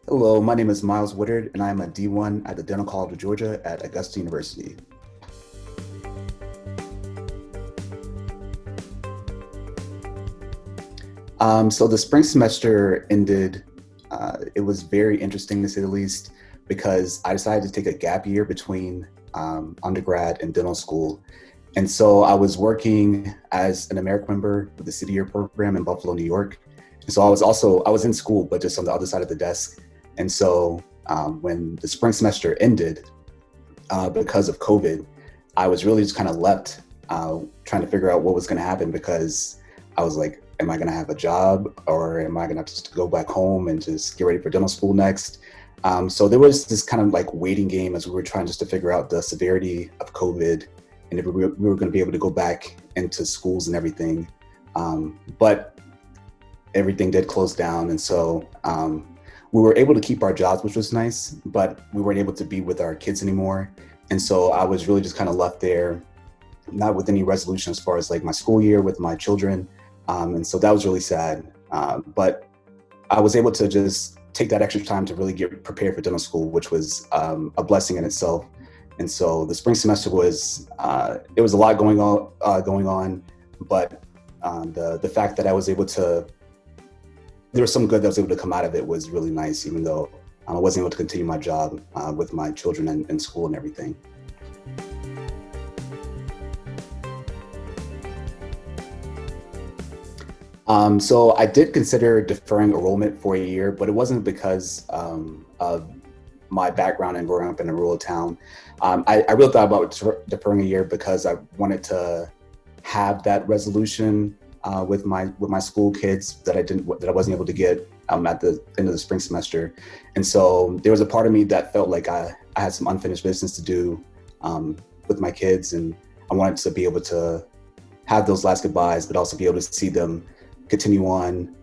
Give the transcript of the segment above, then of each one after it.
Hello, my name is Miles Woodard, and I'm a D1 at the Dental College of Georgia at Augusta University. So the spring semester ended. It was very interesting to say the least because I decided to take a gap year between undergrad and dental school. And so I was working as an Americorps member with the City Year program in Buffalo, New York. And so I was in school, but just on the other side of the desk. And so when the spring semester ended, because of COVID, I was really just kind of left trying to figure out what was going to happen because I was like, am I going to have a job or am I going to just go back home and just get ready for dental school next? So there was this kind of like waiting game as we were trying just to figure out the severity of COVID and if we were going to be able to go back into schools and everything. But everything did close down. And so we were able to keep our jobs, which was nice, but we weren't able to be with our kids anymore. And so I was really just kind of left there, not with any resolution as far as like my school year with my children. And so that was really sad. But I was able to just take that extra time to really get prepared for dental school, which was a blessing in itself. And so the spring semester was, it was a lot going on, but the fact that I was able to, there was some good that was able to come out of it was really nice, even though I wasn't able to continue my job with my children in school and everything. So I did consider deferring enrollment for a year, but it wasn't because of my background and growing up in a rural town. I really thought about deferring a year because I wanted to have that resolution with my school kids that I wasn't able to get at the end of the spring semester, and so there was a part of me that felt like I had some unfinished business to do with my kids, and I wanted to be able to have those last goodbyes, but also be able to see them continue on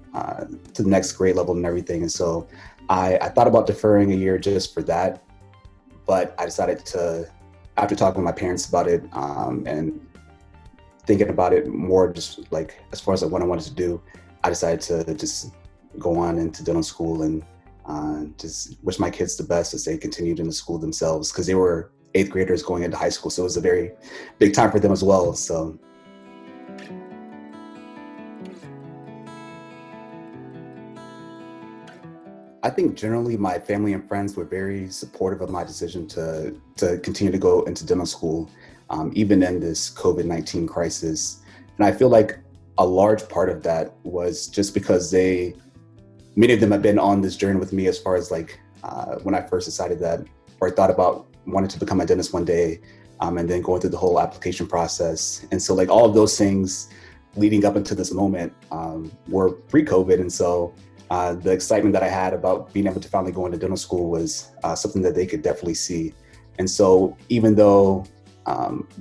to the next grade level and everything. And so I thought about deferring a year just for that, but I decided to, after talking with my parents about it and thinking about it more, just like as far as like what I wanted to do, I decided to just go on into dental school and just wish my kids the best as they continued in the school themselves, because they were eighth graders going into high school. So it was a very big time for them as well. So I think generally my family and friends were very supportive of my decision to continue to go into dental school, even in this COVID-19 crisis. And I feel like a large part of that was just because many of them have been on this journey with me as far as like when I first decided that, or I thought about wanting to become a dentist one day, and then going through the whole application process. And so like all of those things leading up into this moment were pre-COVID. And so the excitement that I had about being able to finally go into dental school was something that they could definitely see. And so even though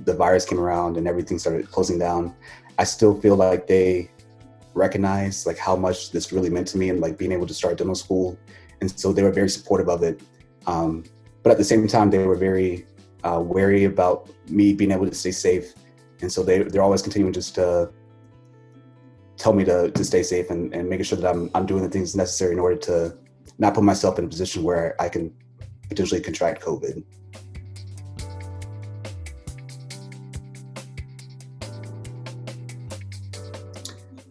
the virus came around and everything started closing down, I still feel like they recognize like how much this really meant to me and like being able to start dental school. And so they were very supportive of it. But at the same time, they were very wary about me being able to stay safe. And so they're always continuing just to tell me to stay safe and making sure that I'm doing the things necessary in order to not put myself in a position where I can potentially contract COVID.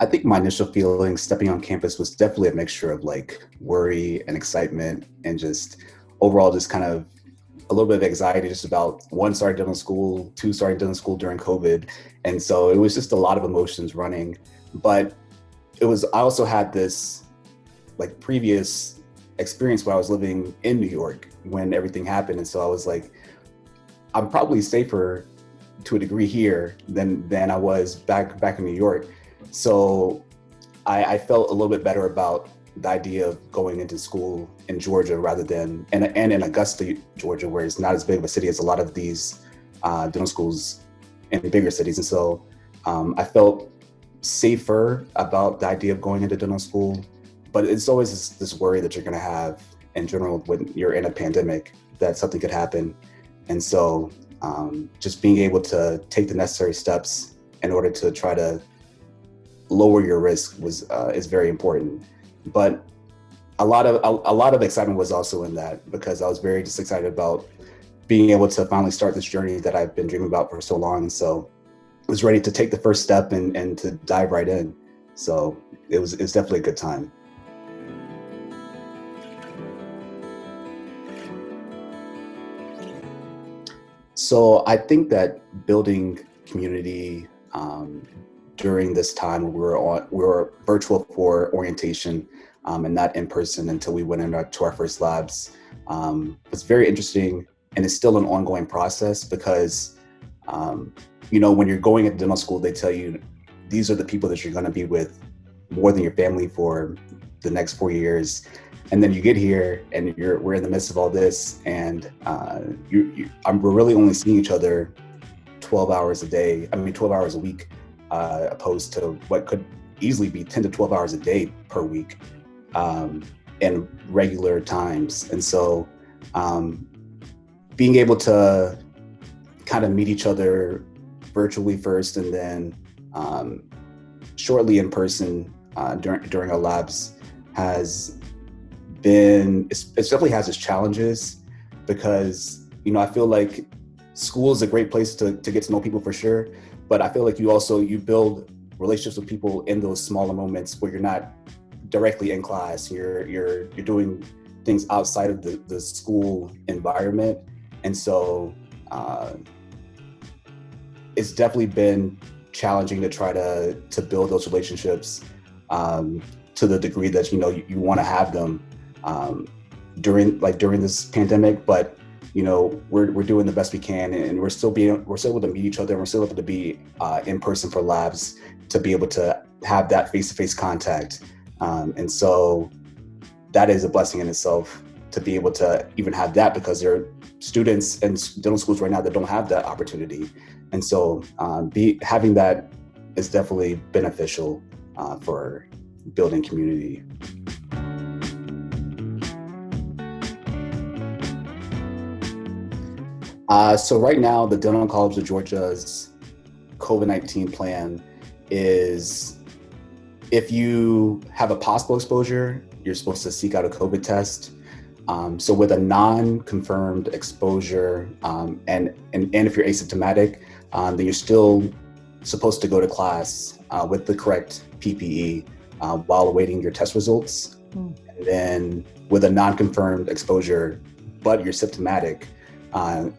I think my initial feeling stepping on campus was definitely a mixture of like worry and excitement and just overall just kind of a little bit of anxiety just about one, starting dental school, two, starting dental school during COVID. And so it was just a lot of emotions running. But I also had this like previous experience where I was living in New York when everything happened. And so I was like, I'm probably safer to a degree here than I was back in New York. So I felt a little bit better about the idea of going into school in Georgia rather than, and in Augusta, Georgia, where it's not as big of a city as a lot of these dental schools in bigger cities. And so I felt safer about the idea of going into dental school, but it's always this worry that you're going to have in general when you're in a pandemic that something could happen. And so just being able to take the necessary steps in order to try to lower your risk is very important. But a lot of excitement was also in that, because I was very just excited about being able to finally start this journey that I've been dreaming about for so long. And so I was ready to take the first step and to dive right in. So it's definitely a good time. So I think that building community during this time where we were virtual for orientation and not in person until we went into our first labs was very interesting, and it's still an ongoing process because when you're going into dental school, they tell you these are the people that you're going to be with more than your family for the next 4 years. And then you get here and we're in the midst of all this, and we're really only seeing each other 12 hours a day. 12 hours a week, opposed to what could easily be 10 to 12 hours a day per week in regular times. And so being able to kind of meet each other virtually first, and then shortly in person during our labs it definitely has its challenges, because I feel like school is a great place to get to know people for sure, but I feel like you build relationships with people in those smaller moments where you're not directly in class. You're doing things outside of the school environment, and so it's definitely been challenging to try to build those relationships to the degree that you want to have them during this pandemic. But we're doing the best we can, and we're still able to meet each other, and we're still able to be in person for labs, to be able to have that face-to-face contact, and so that is a blessing in itself, to be able to even have that, because there are students in dental schools right now that don't have that opportunity. And so having that is definitely beneficial for building community. So right now, the Dental College of Georgia's COVID-19 plan is, if you have a possible exposure, you're supposed to seek out a COVID test. So with a non-confirmed exposure, and if you're asymptomatic, then you're still supposed to go to class with the correct PPE while awaiting your test results. And then with a non-confirmed exposure, but you're symptomatic,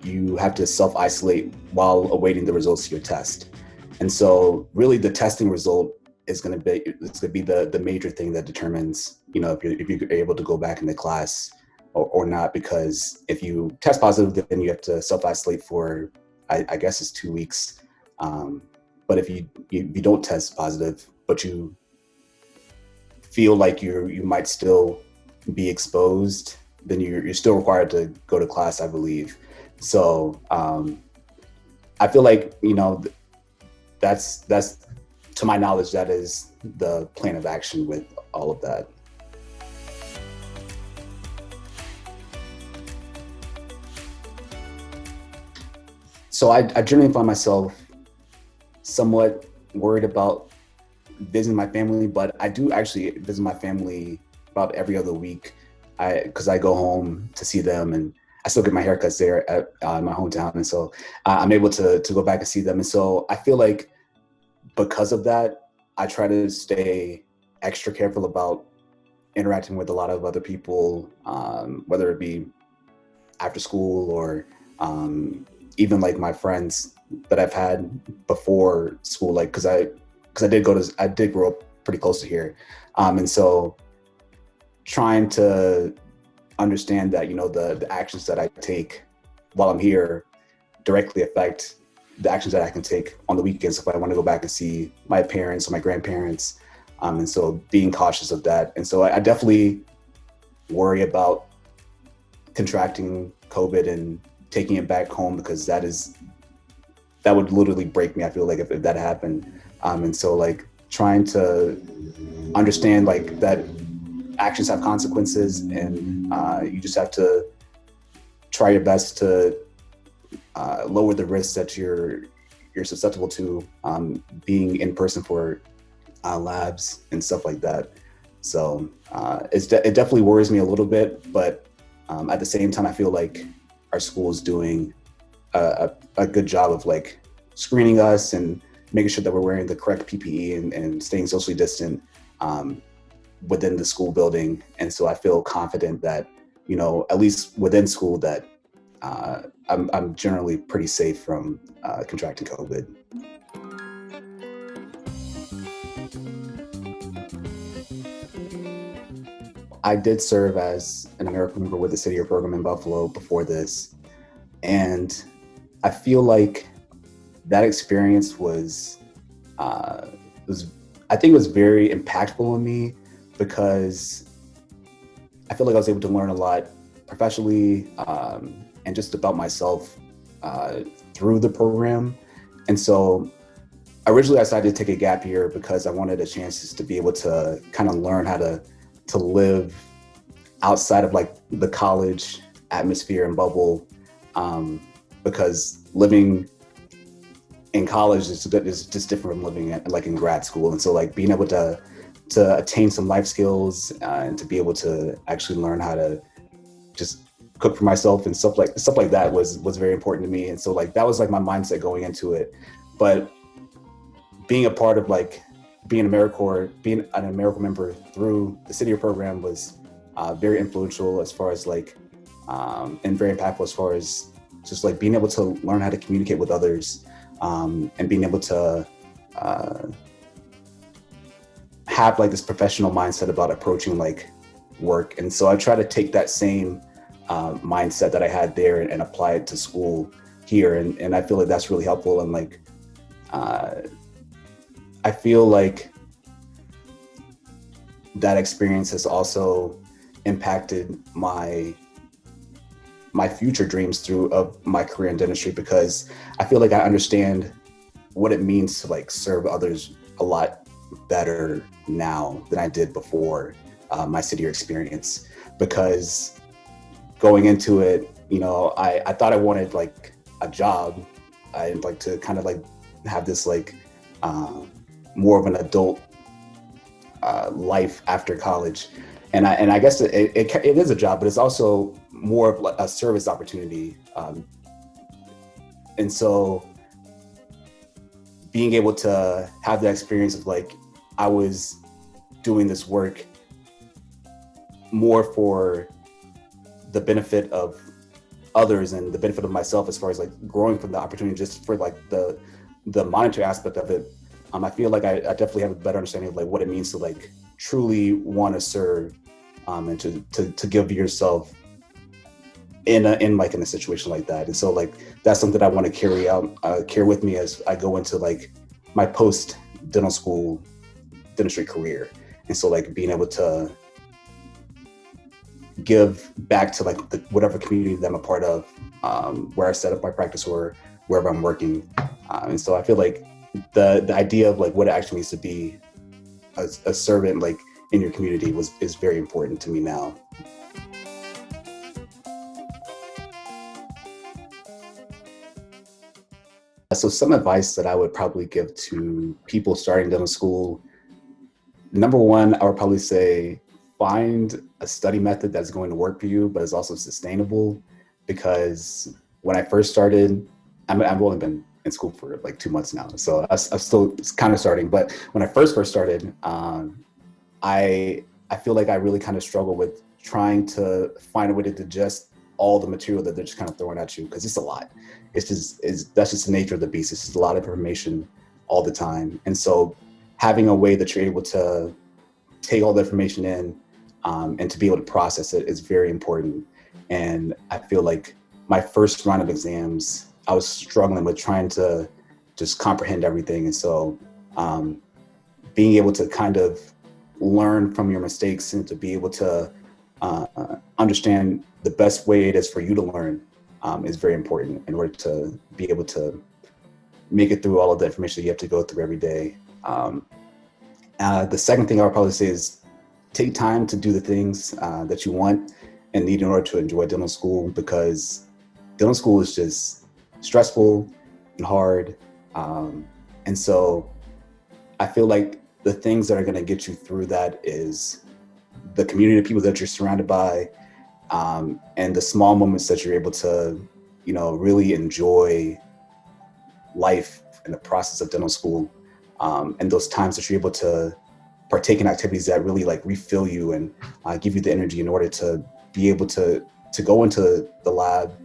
you have to self-isolate while awaiting the results of your test. And so really the testing result is going to be the major thing that determines, if you're able to go back into class or not, because if you test positive, then you have to self-isolate for, I guess it's 2 weeks. But if you don't test positive, but you feel like you might still be exposed, then you're still required to go to class, I believe. So I feel like, that's to my knowledge, that is the plan of action with all of that. So I generally find myself somewhat worried about visiting my family, but I do actually visit my family about every other week, because I go home to see them, and I still get my haircuts there at my hometown. And so I'm able to go back and see them. And so I feel like because of that, I try to stay extra careful about interacting with a lot of other people, whether it be after school or even like my friends that I've had before school, like, because I did grow up pretty close to here. And so trying to understand that, the actions that I take while I'm here directly affect the actions that I can take on the weekends if I want to go back and see my parents or my grandparents. And so being cautious of that. And so I definitely worry about contracting COVID and taking it back home, because that would literally break me, I feel like, if that happened. And so like trying to understand like that actions have consequences, and you just have to try your best to lower the risks that you're susceptible to being in person for labs and stuff like that. So it definitely worries me a little bit, but at the same time, I feel like our school is doing a good job of like screening us and making sure that we're wearing the correct PPE and staying socially distant within the school building. And so I feel confident that, at least within school, that I'm generally pretty safe from contracting COVID. I did serve as an Americorps member with the City Year program in Buffalo before this. And I feel like that experience I think it was very impactful on me because I feel like I was able to learn a lot professionally and just about myself through the program. And so originally I decided to take a gap year because I wanted a chance just to be able to kind of learn how to live outside of like the college atmosphere and bubble, because living in college is just different from living in grad school. And so like being able to attain some life skills and to be able to actually learn how to just cook for myself and stuff like that was very important to me. And so like that was like my mindset going into it. But being a part of like being an Americorps member through the City Year program was very influential as far as like and very impactful as far as just like being able to learn how to communicate with others and being able to have like this professional mindset about approaching like work. And so I try to take that same mindset that I had there and apply it to school here. And I feel like that's really helpful. And like, I feel like that experience has also impacted my future dreams of my career in dentistry, because I feel like I understand what it means to like serve others a lot better now than I did before my City Year experience. Because going into it, I thought I wanted like a job. I'd like to kind of like have this like more of an adult life after college. And I guess it is a job, but it's also more of like a service opportunity. And so being able to have that experience of like, I was doing this work more for the benefit of others and the benefit of myself, as far as like growing from the opportunity, just for like the monetary aspect of it. I feel like I definitely have a better understanding of like what it means to like truly want to serve and to give yourself in a situation like that. And so like that's something I want to carry with me as I go into like my post dental school dentistry career. And so like being able to give back to like whatever community that I'm a part of, where I set up my practice or wherever I'm working. And so I feel like the idea of like what it actually means to be a servant like in your community is very important to me now. So some advice that I would probably give to people starting dental school, number one, I would probably say find a study method that's going to work for you, but is also sustainable. Because when I first started, I've only been in school for like 2 months now, so I'm still kind of starting. But when I first started, I feel like I really kind of struggle with trying to find a way to digest all the material that they're just kind of throwing at you, because it's a lot. That's just the nature of the beast. It's just a lot of information all the time. And so having a way that you're able to take all the information in and to be able to process it is very important. And I feel like my first round of exams, I was struggling with trying to just comprehend everything. And so being able to kind of learn from your mistakes and to be able to understand the best way it is for you to learn is very important in order to be able to make it through all of the information that you have to go through every day. The second thing I would probably say is take time to do the things that you want and need in order to enjoy dental school, because dental school is just stressful and hard. And so I feel like the things that are going to get you through that is the community of people that you're surrounded by, and the small moments that you're able to, really enjoy life in the process of dental school, and those times that you're able to partake in activities that really like refill you and give you the energy in order to be able to go into the lab,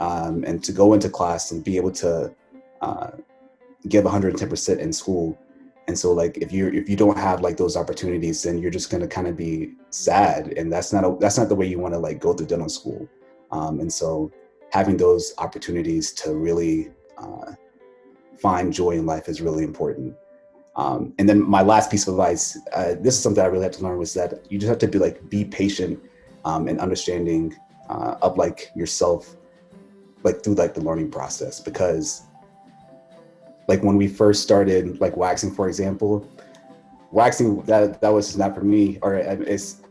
and to go into class and be able to give 110% in school. And so like if you don't have like those opportunities, then you're just going to kind of be sad, and that's not the way you want to like go through dental school. And so having those opportunities to really find joy in life is really important. And then my last piece of advice, this is something I really had to learn, was that you just have to be patient, and understanding of like yourself, like through like the learning process. Because like when we first started like waxing, for example, waxing that was just not for me, or it's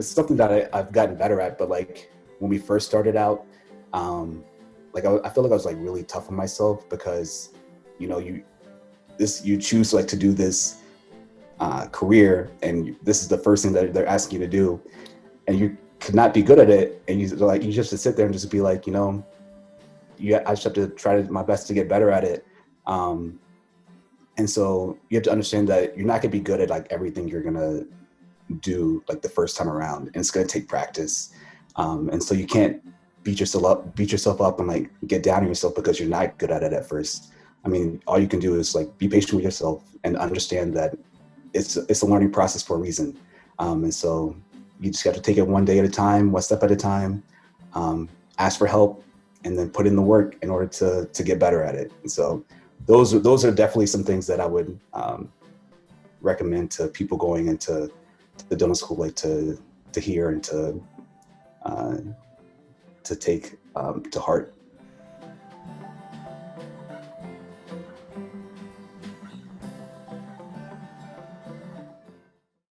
something that I've gotten better at. But like when we first started out, like I feel like I was like really tough on myself, because you choose like to do this career, and this is the first thing that they're asking you to do, and you could not be good at it, and you just have to sit there and just be like, I just have to try my best to get better at it. And so you have to understand that you're not gonna be good at like everything you're gonna do like the first time around, and it's gonna take practice. And so you can't beat yourself up and like get down on yourself because you're not good at it at first. I mean, all you can do is like be patient with yourself and understand that it's a learning process for a reason. And so you just have to take it one day at a time, one step at a time, ask for help, and then put in the work in order to get better at it. And so those are definitely some things that I would recommend to people going into the dental school, like to hear and to take to heart.